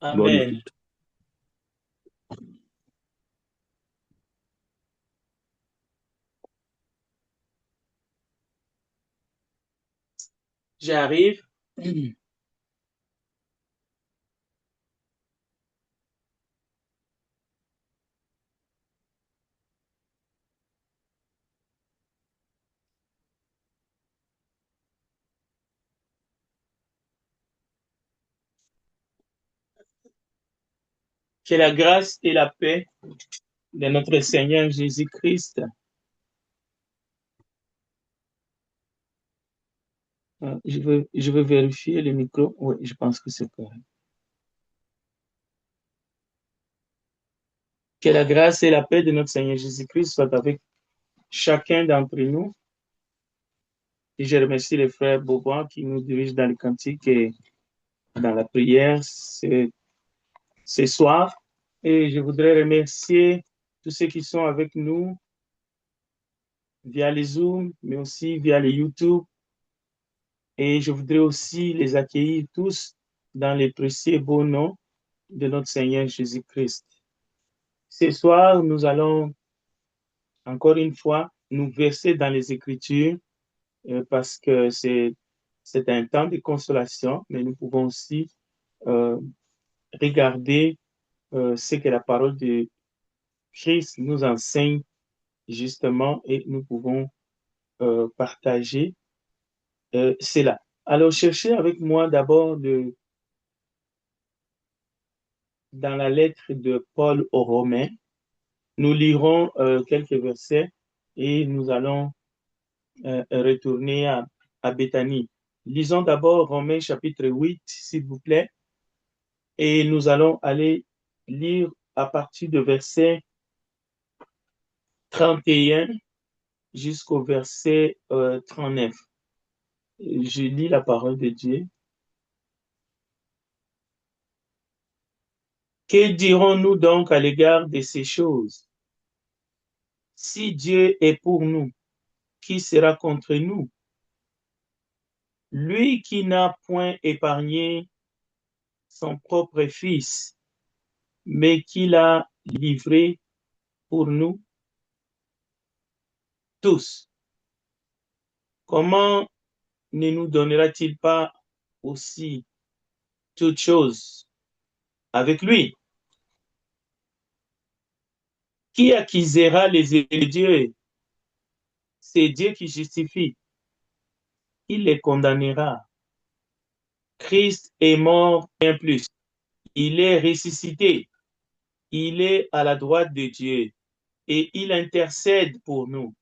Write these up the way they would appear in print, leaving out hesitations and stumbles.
Bonne Amen. écoute. J'arrive. Que la grâce et la paix de notre Seigneur Jésus-Christ. Je veux vérifier le micro. Oui, je pense que c'est correct. Que la grâce et la paix de notre Seigneur Jésus-Christ soient avec chacun d'entre nous. Et je remercie les frères Beaubois qui nous dirigent dans le cantique et dans la prière ce soir. Et je voudrais remercier tous ceux qui sont avec nous via les Zoom, mais aussi via les YouTube. Et je voudrais aussi les accueillir tous dans les précieux beaux noms de notre Seigneur Jésus-Christ. Ce soir, nous allons encore une fois nous verser dans les Écritures parce que c'est un temps de consolation, mais nous pouvons aussi euh, regarder ce que la parole de Christ nous enseigne justement et nous pouvons partager cela. Alors, cherchez avec moi d'abord dans la lettre de Paul aux Romains. Nous lirons quelques versets et nous allons retourner à Béthanie. Lisons d'abord Romains chapitre 8, s'il vous plaît, et nous allons aller lire à partir de verset 31 jusqu'au verset 39. Je lis la parole de Dieu. Que dirons-nous donc à l'égard de ces choses? Si Dieu est pour nous, qui sera contre nous? Lui qui n'a point épargné son propre Fils, mais qui l'a livré pour nous tous, comment ne nous donnera-t-il pas aussi toutes choses avec lui? Qui accusera les élus de Dieu? C'est Dieu qui justifie. Il les condamnera. Christ est mort bien plus. Il est ressuscité. Il est à la droite de Dieu et il intercède pour nous.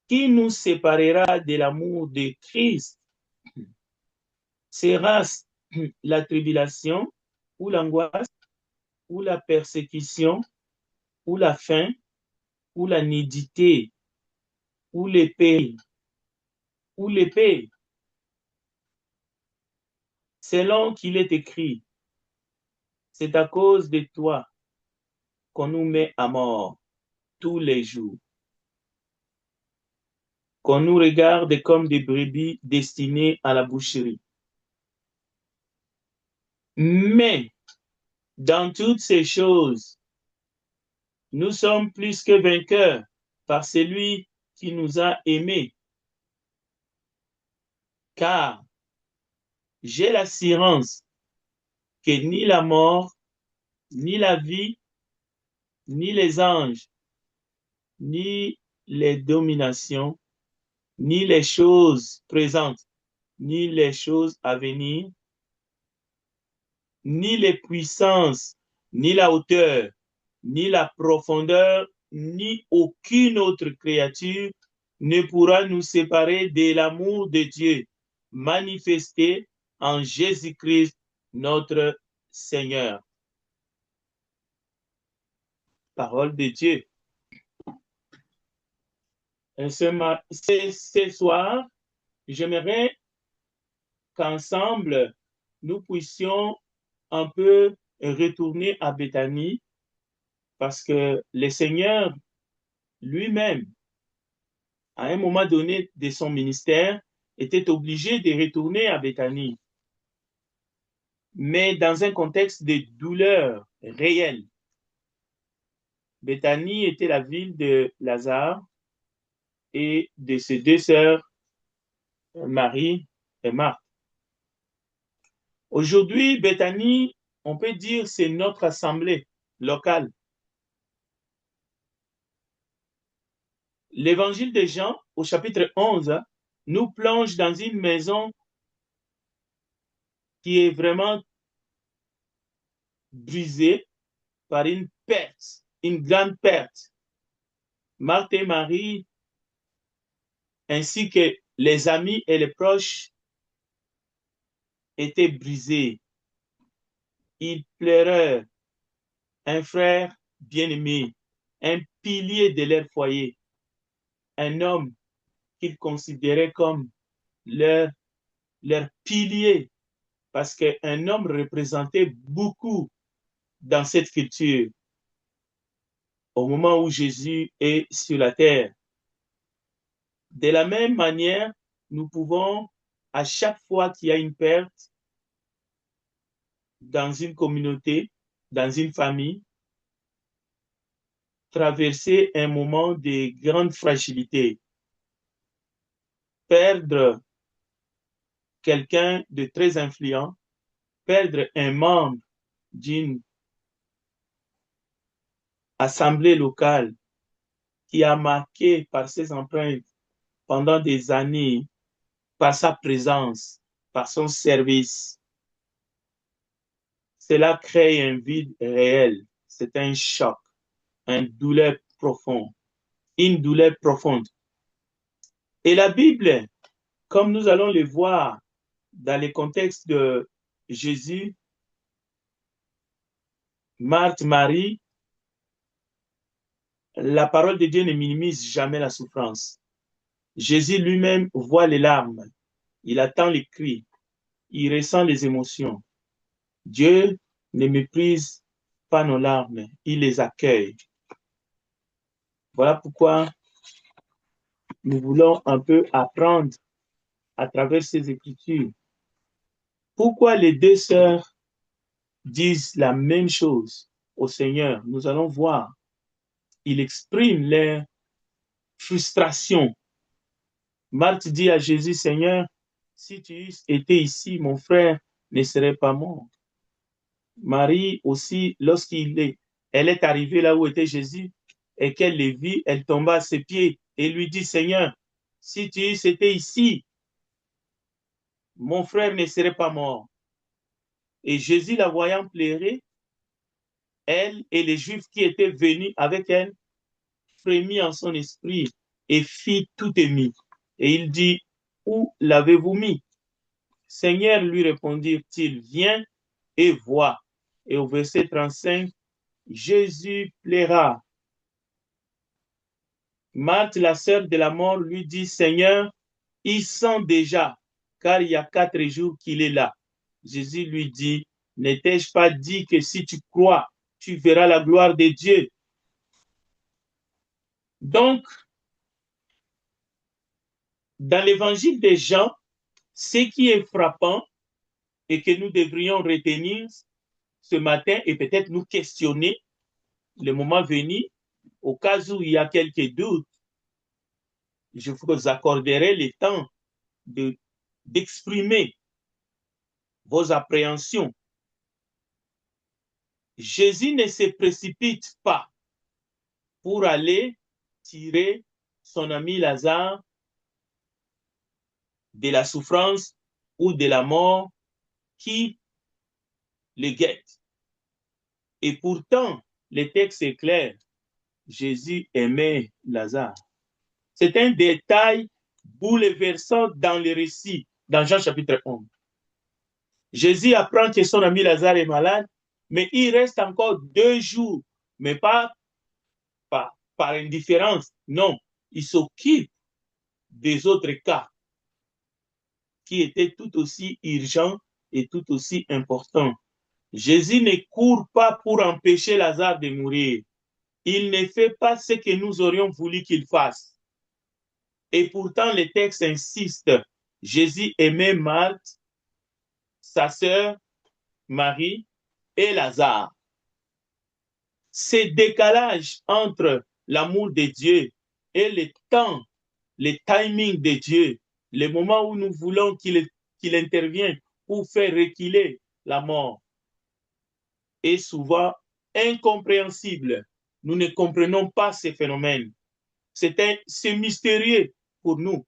Qui nous séparera de l'amour de Christ? Sera la tribulation ou l'angoisse ou la persécution ou la faim ou la nudité ou l'épée ou l'épée, selon qu'il est écrit, c'est à cause de toi qu'on nous met à mort tous les jours, qu'on nous regarde comme des brebis destinées à la boucherie. Mais dans toutes ces choses, nous sommes plus que vainqueurs par celui qui nous a aimés. Car j'ai l'assurance que ni la mort, ni la vie, ni les anges, ni les dominations, ni les choses présentes, ni les choses à venir, ni les puissances, ni la hauteur, ni la profondeur, ni aucune autre créature ne pourra nous séparer de l'amour de Dieu manifesté en Jésus-Christ, notre Seigneur. Parole de Dieu. Ce soir, j'aimerais qu'ensemble, nous puissions un peu retourner à Béthanie parce que le Seigneur lui-même, à un moment donné de son ministère, était obligé de retourner à Béthanie. mais dans un contexte de douleur réelle. Béthanie était la ville de Lazare et de ses deux sœurs, Marie et Marthe. Aujourd'hui, Béthanie, on peut dire, c'est notre assemblée locale. L'évangile de Jean, au chapitre 11, nous plonge dans une maison qui est vraiment brisée par une perte, une grande perte. Marthe et Marie, ainsi que les amis et les proches, étaient brisés. Ils pleuraient un frère bien-aimé, un pilier de leur foyer, un homme qu'ils considéraient comme leur, leur pilier, parce qu'un homme représentait beaucoup dans cette culture au moment où Jésus est sur la terre. De la même manière, nous pouvons, à chaque fois qu'il y a une perte dans une communauté, dans une famille, traverser un moment de grande fragilité. Perdre quelqu'un de très influent, perdre un membre d'une assemblée locale qui a marqué par ses empreintes pendant des années, par sa présence, par son service. Cela crée un vide réel. C'est un choc, une douleur profonde, une douleur profonde. Et la Bible, comme nous allons le voir dans le contexte de Jésus, Marthe, Marie, la parole de Dieu ne minimise jamais la souffrance. Jésus lui-même voit les larmes, il attend les cris, il ressent les émotions. Dieu ne méprise pas nos larmes, il les accueille. Voilà pourquoi nous voulons un peu apprendre à travers ces écritures. Pourquoi les deux sœurs disent la même chose au Seigneur? Nous allons voir. Ils expriment leur frustration. Marthe dit à Jésus, Seigneur, si tu étais ici, mon frère ne serait pas mort. Marie aussi, elle est arrivée là où était Jésus et qu'elle le vit, elle tomba à ses pieds et lui dit, Seigneur, si tu étais ici, mon frère ne serait pas mort. Et Jésus, la voyant pleurer, elle et les Juifs qui étaient venus avec elle, frémit en son esprit et fit tout ému. Et il dit, où l'avez-vous mis? Seigneur, lui répondirent-ils, viens et vois. Et au verset 35, Jésus plaira. Marthe, la sœur de la mort, lui dit, Seigneur, il sent déjà, car il y a 4 jours qu'il est là. Jésus lui dit, n'étais-je pas dit que si tu crois, tu verras la gloire de Dieu? Donc, dans l'évangile de Jean, ce qui est frappant et que nous devrions retenir ce matin et peut-être nous questionner le moment venu, au cas où il y a quelques doutes, je vous accorderai le temps d'exprimer vos appréhensions. Jésus ne se précipite pas pour aller tirer son ami Lazare de la souffrance ou de la mort qui le guette. Et pourtant, le texte est clair. Jésus aimait Lazare. C'est un détail bouleversant dans le récit, dans Jean chapitre 11. Jésus apprend que son ami Lazare est malade, mais il reste encore 2 jours, mais pas par indifférence. Non, il s'occupe des autres cas qui étaient tout aussi urgents et tout aussi importants. Jésus ne court pas pour empêcher Lazare de mourir. Il ne fait pas ce que nous aurions voulu qu'il fasse. Et pourtant, le texte insiste. Jésus aimait Marthe, sa sœur, Marie et Lazare. Ce décalage entre l'amour de Dieu et le temps, le timing de Dieu, le moment où nous voulons qu'il intervienne pour faire reculer la mort, est souvent incompréhensible. Nous ne comprenons pas ces phénomènes. C'est mystérieux pour nous.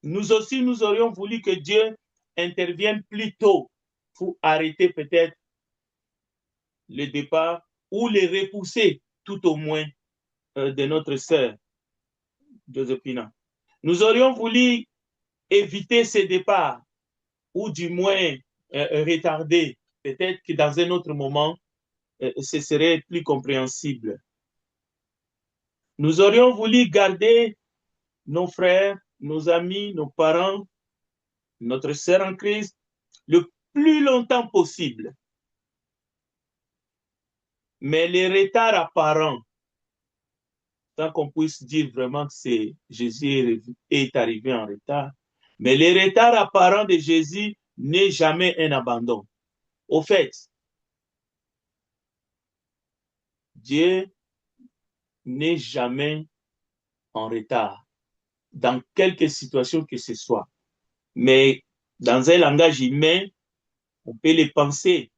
Nous aussi, nous aurions voulu que Dieu intervienne plus tôt pour arrêter peut-être le départ ou les repousser tout au moins de notre sœur Josephina. Nous aurions voulu éviter ces départs ou du moins retarder. Peut-être que dans un autre moment, ce serait plus compréhensible. Nous aurions voulu garder nos frères, nos amis, nos parents, notre sœur en Christ le plus longtemps possible. Mais les retards apparents, tant qu'on puisse dire vraiment que Jésus est arrivé en retard, mais les retards apparents de Jésus n'est jamais un abandon. Au fait, Dieu n'est jamais en retard dans quelque situation que ce soit. Mais dans un langage humain, on peut les penser.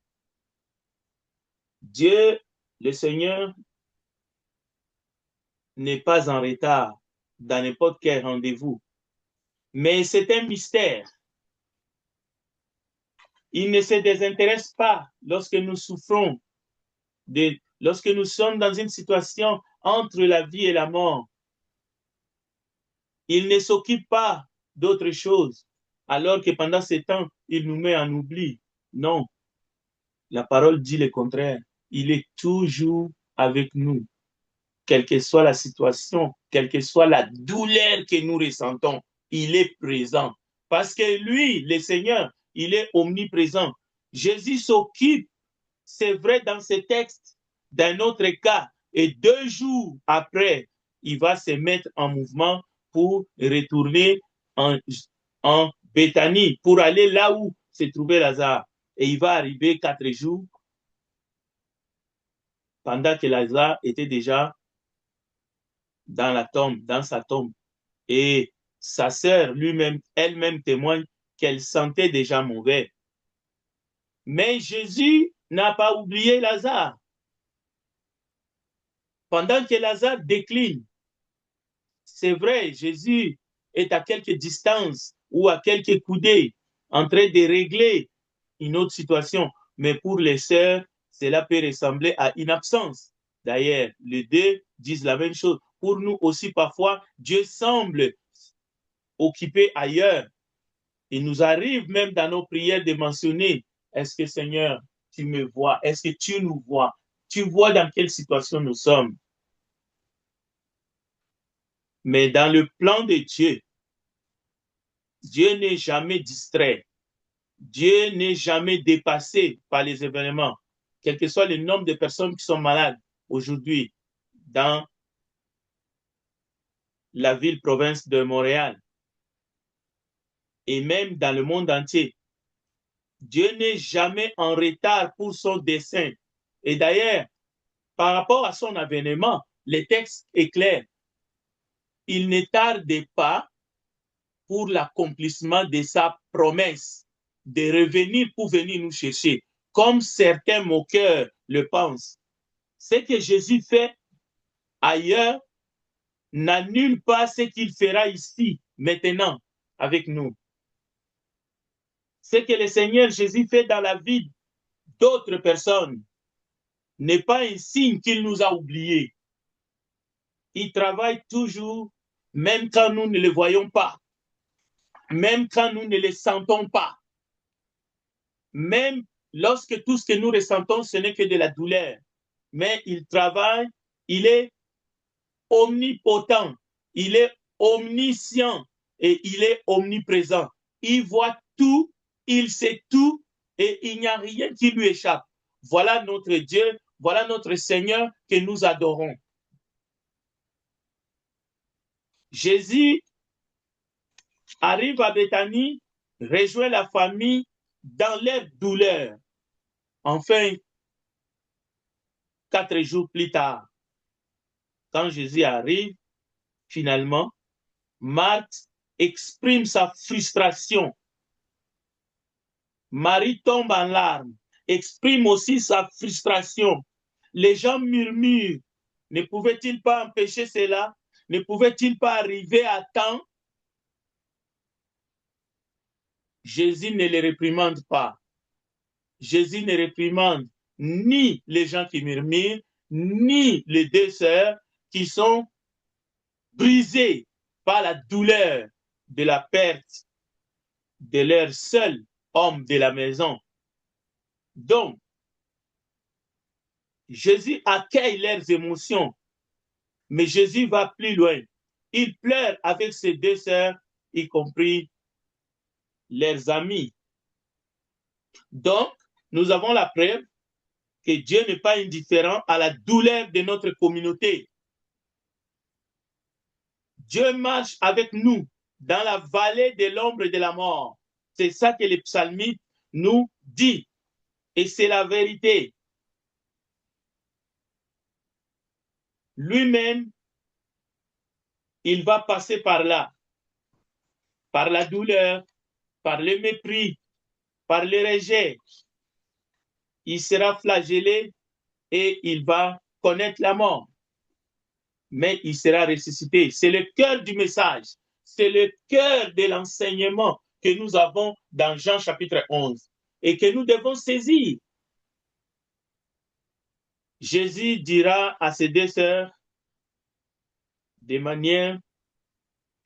Dieu, le Seigneur, n'est pas en retard dans n'importe quel rendez-vous. Mais c'est un mystère. Il ne se désintéresse pas lorsque nous souffrons, lorsque nous sommes dans une situation entre la vie et la mort. Il ne s'occupe pas d'autre chose, alors que pendant ce temps, il nous met en oubli. Non, la parole dit le contraire. Il est toujours avec nous, quelle que soit la situation, quelle que soit la douleur que nous ressentons, il est présent. Parce que lui, le Seigneur, il est omniprésent. Jésus s'occupe, c'est vrai dans ce texte, d'un autre cas. Et 2 jours après, il va se mettre en mouvement pour retourner en Béthanie, pour aller là où se trouvait Lazare. Et il va arriver 4 jours pendant que Lazare était déjà dans la tombe, dans sa tombe. Et sa sœur lui-même, elle-même témoigne qu'elle sentait déjà mauvais. Mais Jésus n'a pas oublié Lazare. Pendant que Lazare décline, c'est vrai, Jésus est à quelque distance ou à quelques coudées en train de régler une autre situation. Mais pour les sœurs, cela peut ressembler à une absence. D'ailleurs, les deux disent la même chose. Pour nous aussi, parfois, Dieu semble occupé ailleurs. Il nous arrive même dans nos prières de mentionner, est-ce que Seigneur, tu me vois? Est-ce que tu nous vois? Tu vois dans quelle situation nous sommes? Mais dans le plan de Dieu, Dieu n'est jamais distrait. Dieu n'est jamais dépassé par les événements, quel que soit le nombre de personnes qui sont malades aujourd'hui dans la ville-province de Montréal et même dans le monde entier. Dieu n'est jamais en retard pour son dessein. Et d'ailleurs, par rapport à son avènement, le texte est clair. Il ne tarde pas pour l'accomplissement de sa promesse de revenir pour venir nous chercher, comme certains moqueurs le pensent. Ce que Jésus fait ailleurs n'annule pas ce qu'il fera ici, maintenant, avec nous. Ce que le Seigneur Jésus fait dans la vie d'autres personnes n'est pas un signe qu'il nous a oubliés. Il travaille toujours, même quand nous ne le voyons pas, même quand nous ne le sentons pas, même lorsque tout ce que nous ressentons, ce n'est que de la douleur. Mais il travaille, il est omnipotent, il est omniscient et il est omniprésent. Il voit tout, il sait tout et il n'y a rien qui lui échappe. Voilà notre Dieu, voilà notre Seigneur que nous adorons. Jésus arrive à Béthanie, rejoint la famille dans leur douleur. Enfin, 4 jours plus tard, quand Jésus arrive, finalement, Marthe exprime sa frustration. Marie tombe en larmes, exprime aussi sa frustration. Les gens murmurent. Ne pouvait-il pas empêcher cela? Ne pouvait-il pas arriver à temps? Jésus ne les réprimande pas. Jésus ne réprimande ni les gens qui murmurent, ni les deux sœurs qui sont brisées par la douleur de la perte de leur seul homme de la maison. Donc, Jésus accueille leurs émotions, mais Jésus va plus loin. Il pleure avec ses deux sœurs, y compris leurs amis. Donc, nous avons la preuve que Dieu n'est pas indifférent à la douleur de notre communauté. Dieu marche avec nous dans la vallée de l'ombre de la mort. C'est ça que le psalmiste nous dit. Et c'est la vérité. Lui-même, il va passer par là, par la douleur, par le mépris, par le rejet. Il sera flagellé et il va connaître la mort. Mais il sera ressuscité. C'est le cœur du message. C'est le cœur de l'enseignement que nous avons dans Jean chapitre 11 et que nous devons saisir. Jésus dira à ses deux sœurs de manière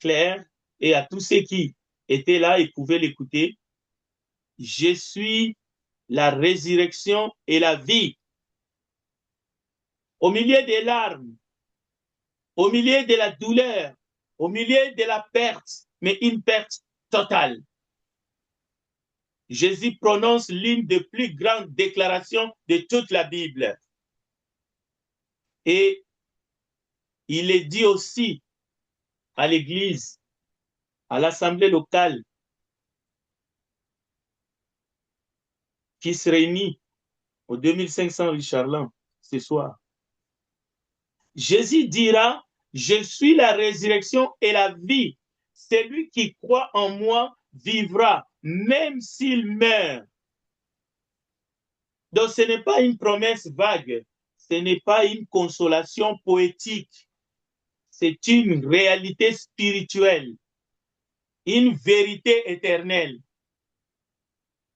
claire et à tous ceux qui étaient là et pouvaient l'écouter, je suis la résurrection et la vie. Au milieu des larmes, au milieu de la douleur, au milieu de la perte, mais une perte totale, Jésus prononce l'une des plus grandes déclarations de toute la Bible. Et il est dit aussi à l'église, à l'assemblée locale, qui se réunit au 2500 rue Charland ce soir. Jésus dira, je suis la résurrection et la vie. Celui qui croit en moi vivra, même s'il meurt. Donc ce n'est pas une promesse vague, ce n'est pas une consolation poétique, c'est une réalité spirituelle, une vérité éternelle.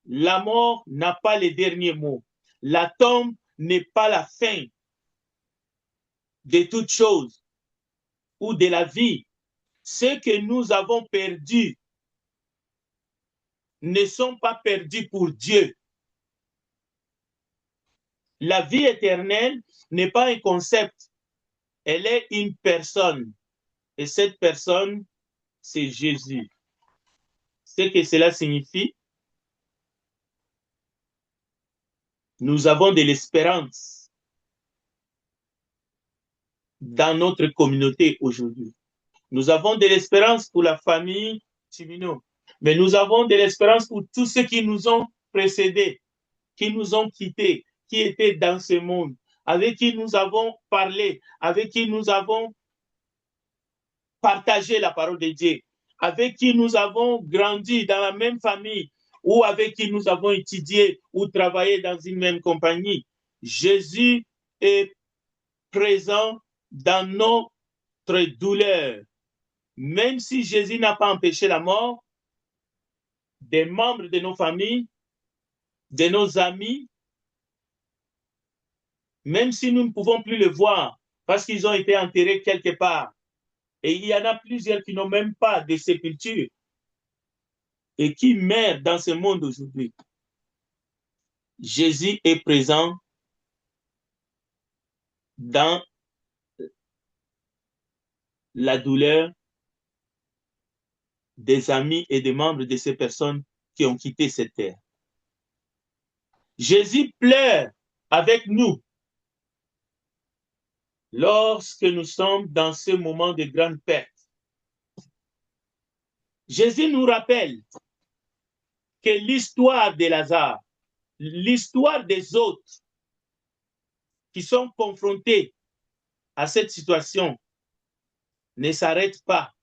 La mort n'a pas le dernier mot. La tombe n'est pas la fin de toute chose ou de la vie. Ce que nous avons perdu ne sont pas perdus pour Dieu. La vie éternelle n'est pas un concept, elle est une personne. Et cette personne, c'est Jésus. Ce que cela signifie, nous avons de l'espérance dans notre communauté aujourd'hui. Nous avons de l'espérance pour la famille Chimino, mais nous avons de l'espérance pour tous ceux qui nous ont précédés, qui nous ont quittés, qui étaient dans ce monde, avec qui nous avons parlé, avec qui nous avons partagé la parole de Dieu, avec qui nous avons grandi dans la même famille, ou avec qui nous avons étudié ou travaillé dans une même compagnie. Jésus est présent dans notre douleur. Même si Jésus n'a pas empêché la mort, des membres de nos familles, de nos amis, même si nous ne pouvons plus le voir parce qu'ils ont été enterrés quelque part, et il y en a plusieurs qui n'ont même pas de sépulture et qui meurent dans ce monde aujourd'hui. Jésus est présent dans la douleur des amis et des membres de ces personnes qui ont quitté cette terre. Jésus pleure avec nous lorsque nous sommes dans ce moment de grande perte. Jésus nous rappelle que l'histoire de Lazare, l'histoire des autres qui sont confrontés à cette situation ne s'arrête pas.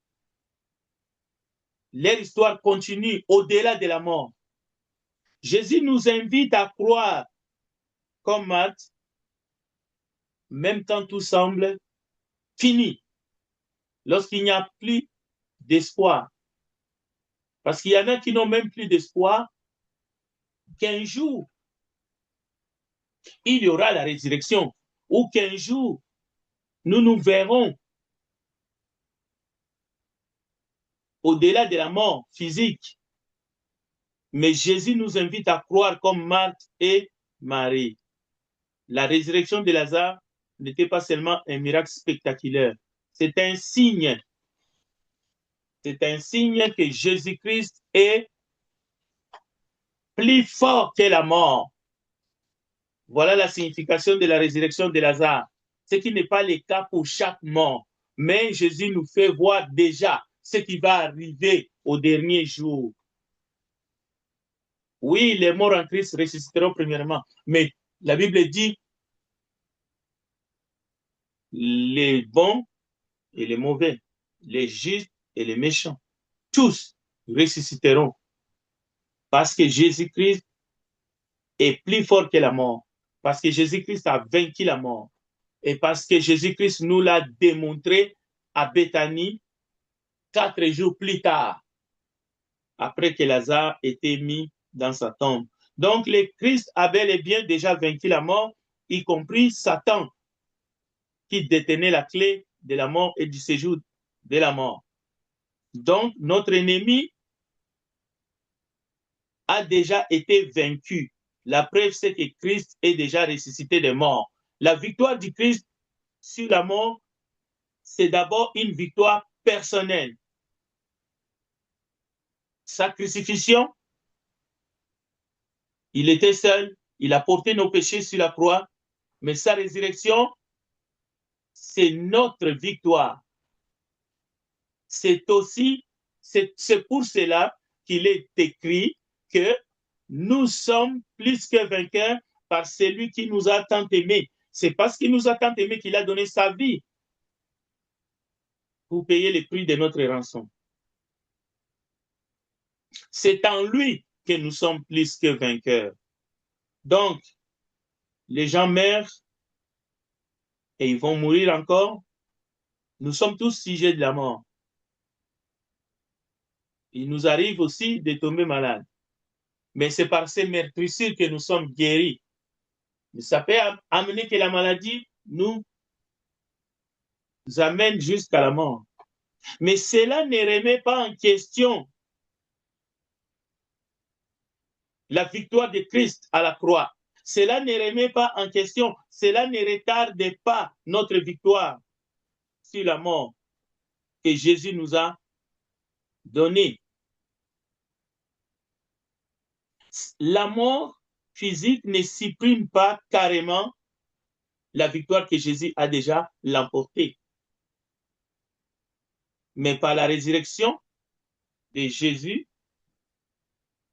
Leur histoire continue au-delà de la mort. Jésus nous invite à croire comme Marthe, même quand tout semble fini, lorsqu'il n'y a plus d'espoir. Parce qu'il y en a qui n'ont même plus d'espoir qu'un jour, il y aura la résurrection, ou qu'un jour, nous nous verrons au-delà de la mort physique. Mais Jésus nous invite à croire comme Marthe et Marie. La résurrection de Lazare n'était pas seulement un miracle spectaculaire, c'est un signe. C'est un signe que Jésus-Christ est plus fort que la mort. Voilà la signification de la résurrection de Lazare. Ce qui n'est pas le cas pour chaque mort. Mais Jésus nous fait voir déjà ce qui va arriver au dernier jour. Oui, les morts en Christ ressusciteront premièrement. Mais la Bible dit les bons et les mauvais, les justes et les méchants, tous ressusciteront. Parce que Jésus-Christ est plus fort que la mort. Parce que Jésus-Christ a vaincu la mort. Et parce que Jésus-Christ nous l'a démontré à Béthanie 4 jours plus tard, après que Lazare était mis dans sa tombe. Donc, le Christ a bel et bien déjà vaincu la mort, y compris Satan, qui détenait la clé de la mort et du séjour de la mort. Donc, notre ennemi a déjà été vaincu. La preuve, c'est que Christ est déjà ressuscité des morts. La victoire du Christ sur la mort, c'est d'abord une victoire personnelle. Sa crucifixion, il était seul, il a porté nos péchés sur la croix, mais sa résurrection, c'est notre victoire. C'est aussi, c'est pour cela qu'il est écrit que nous sommes plus que vainqueurs par celui qui nous a tant aimés. C'est parce qu'il nous a tant aimés qu'il a donné sa vie pour payer le prix de notre rançon. C'est en lui que nous sommes plus que vainqueurs. Donc, les gens meurent et ils vont mourir encore. Nous sommes tous sujets de la mort. Il nous arrive aussi de tomber malades. Mais c'est par ces meurtrissures que nous sommes guéris. Mais ça peut amener que la maladie nous amène jusqu'à la mort. Mais cela ne remet pas en question la victoire de Christ à la croix. Cela ne remet pas en question, cela ne retarde pas notre victoire sur la mort que Jésus nous a donnée. La mort physique ne supprime pas carrément la victoire que Jésus a déjà l'emportée. Mais par la résurrection de Jésus,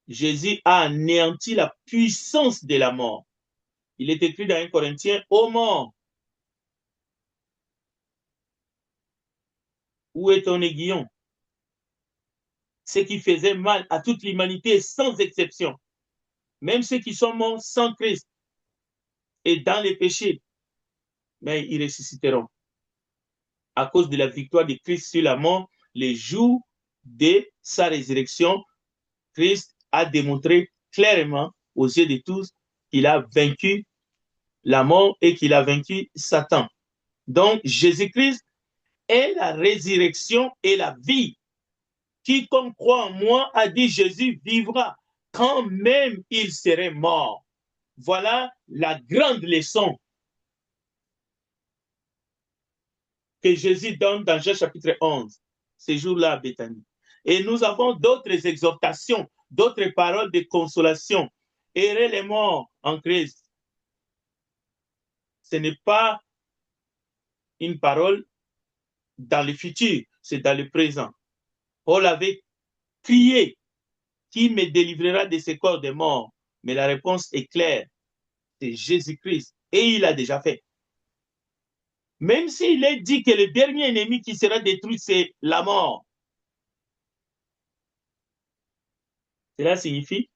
Jésus a anéanti la puissance de la mort. Il est écrit dans 1 Corinthiens, ô mort, où est ton aiguillon? Ce qui faisait mal à toute l'humanité sans exception. Même ceux qui sont morts sans Christ et dans les péchés, mais ils ressusciteront. À cause de la victoire de Christ sur la mort, les jours de sa résurrection, Christ a démontré clairement aux yeux de tous qu'il a vaincu la mort et qu'il a vaincu Satan. Donc, Jésus-Christ est la résurrection et la vie. Quiconque croit en moi, a dit Jésus, vivra quand même il serait mort. Voilà la grande leçon que Jésus donne dans Jean chapitre 11, ces jours-là à Béthanie. Et nous avons d'autres exhortations, d'autres paroles de consolation. Errez les morts en Christ. Ce n'est pas une parole dans le futur, c'est dans le présent. Paul avait crié qui me délivrera de ce corps de mort? Mais la réponse est claire, c'est Jésus-Christ. Et il l'a déjà fait. Même s'il est dit que le dernier ennemi qui sera détruit, c'est la mort. Cela signifie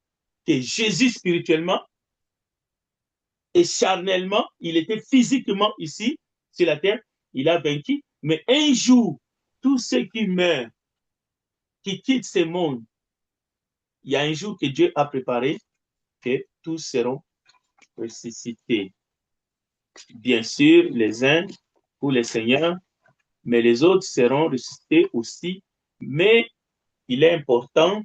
que Jésus spirituellement et charnellement, il était physiquement ici, sur la terre, il a vaincu. Mais un jour, tous ceux qui meurent, qui quittent ce monde, il y a un jour que Dieu a préparé que tous seront ressuscités. Bien sûr, les uns pour le Seigneur, mais les autres seront ressuscités aussi. Mais il est important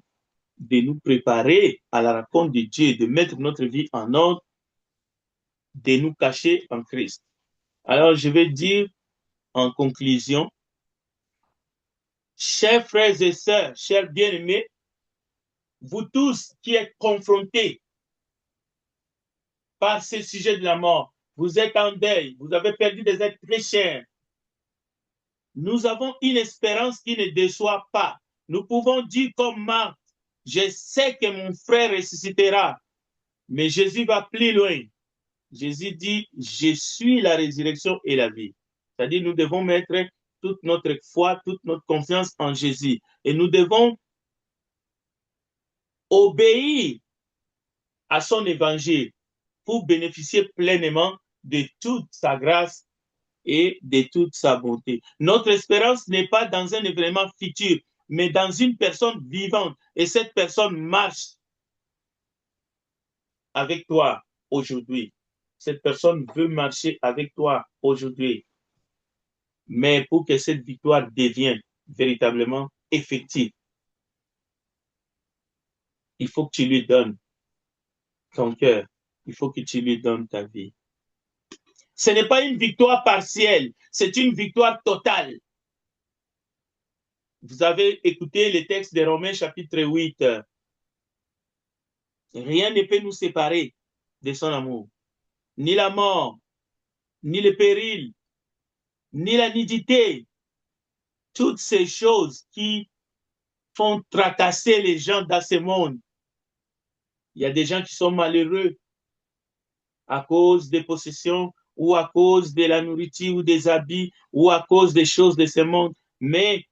de nous préparer à la rencontre de Dieu, de mettre notre vie en ordre, de nous cacher en Christ. Alors, je vais dire en conclusion, chers frères et sœurs, chers bien-aimés, vous tous qui êtes confrontés par ce sujet de la mort, vous êtes en deuil, vous avez perdu des êtres très chers. Nous avons une espérance qui ne déçoit pas. Nous pouvons dire comme Marthe, je sais que mon frère ressuscitera, mais Jésus va plus loin. Jésus dit, je suis la résurrection et la vie. C'est-à-dire, nous devons mettre toute notre foi, toute notre confiance en Jésus. Et nous devons obéir à son évangile pour bénéficier pleinement de toute sa grâce et de toute sa bonté. Notre espérance n'est pas dans un événement futur, mais dans une personne vivante. Et cette personne marche avec toi aujourd'hui. Cette personne veut marcher avec toi aujourd'hui. Mais pour que cette victoire devienne véritablement effective, il faut que tu lui donnes ton cœur. Il faut que tu lui donnes ta vie. Ce n'est pas une victoire partielle, c'est une victoire totale. Vous avez écouté le texte de Romains chapitre 8. Rien ne peut nous séparer de son amour. Ni la mort, ni le péril, ni la nudité. Toutes ces choses qui font tracasser les gens dans ce monde. Il y a des gens qui sont malheureux à cause des possessions ou à cause de la nourriture ou des habits ou à cause des choses de ce monde. Mais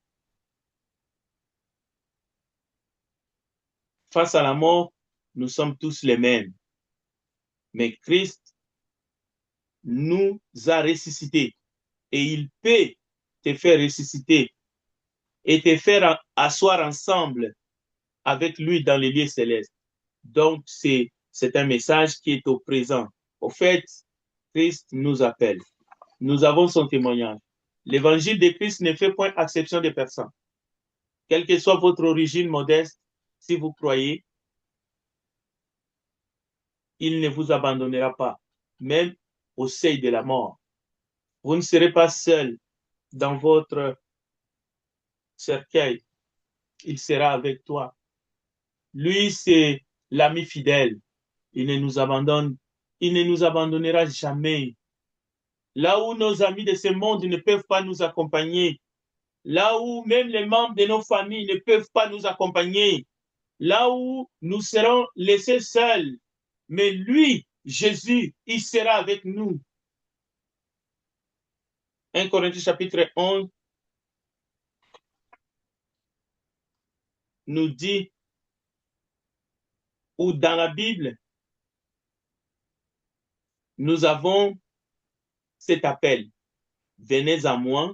face à la mort, nous sommes tous les mêmes. Mais Christ nous a ressuscités et il peut te faire ressusciter et te faire asseoir ensemble avec lui dans les lieux célestes. Donc, c'est un message qui est au présent. Au fait, Christ nous appelle. Nous avons son témoignage. L'évangile de Christ ne fait point exception de personne. Quelle que soit votre origine modeste, si vous croyez, il ne vous abandonnera pas, même au seuil de la mort. Vous ne serez pas seul dans votre cercueil. Il sera avec toi. Lui, c'est l'ami fidèle. Il ne nous abandonne. Il ne nous abandonnera jamais. Là où nos amis de ce monde ne peuvent pas nous accompagner, là où même les membres de nos familles ne peuvent pas nous accompagner, là où nous serons laissés seuls, mais lui, Jésus, il sera avec nous. 1 Corinthiens chapitre 11 nous dit, ou dans la Bible, nous avons cet appel. Venez à moi,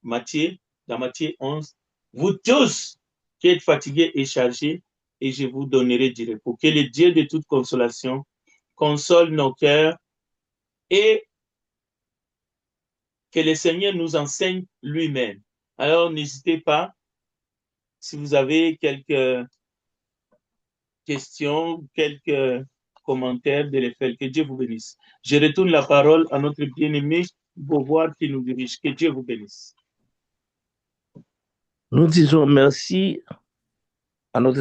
dans Matthieu 11, vous tous qui êtes fatigués et chargés, et je vous donnerai du repos. Que le Dieu de toute consolation console nos cœurs et que le Seigneur nous enseigne lui-même. Alors, n'hésitez pas, si vous avez quelques questions, quelques commentaires, de les faire. Que Dieu vous bénisse. Je retourne la parole à notre bien-aimé Beauvoir qui nous dirige. Que Dieu vous bénisse. Nous disons merci à notre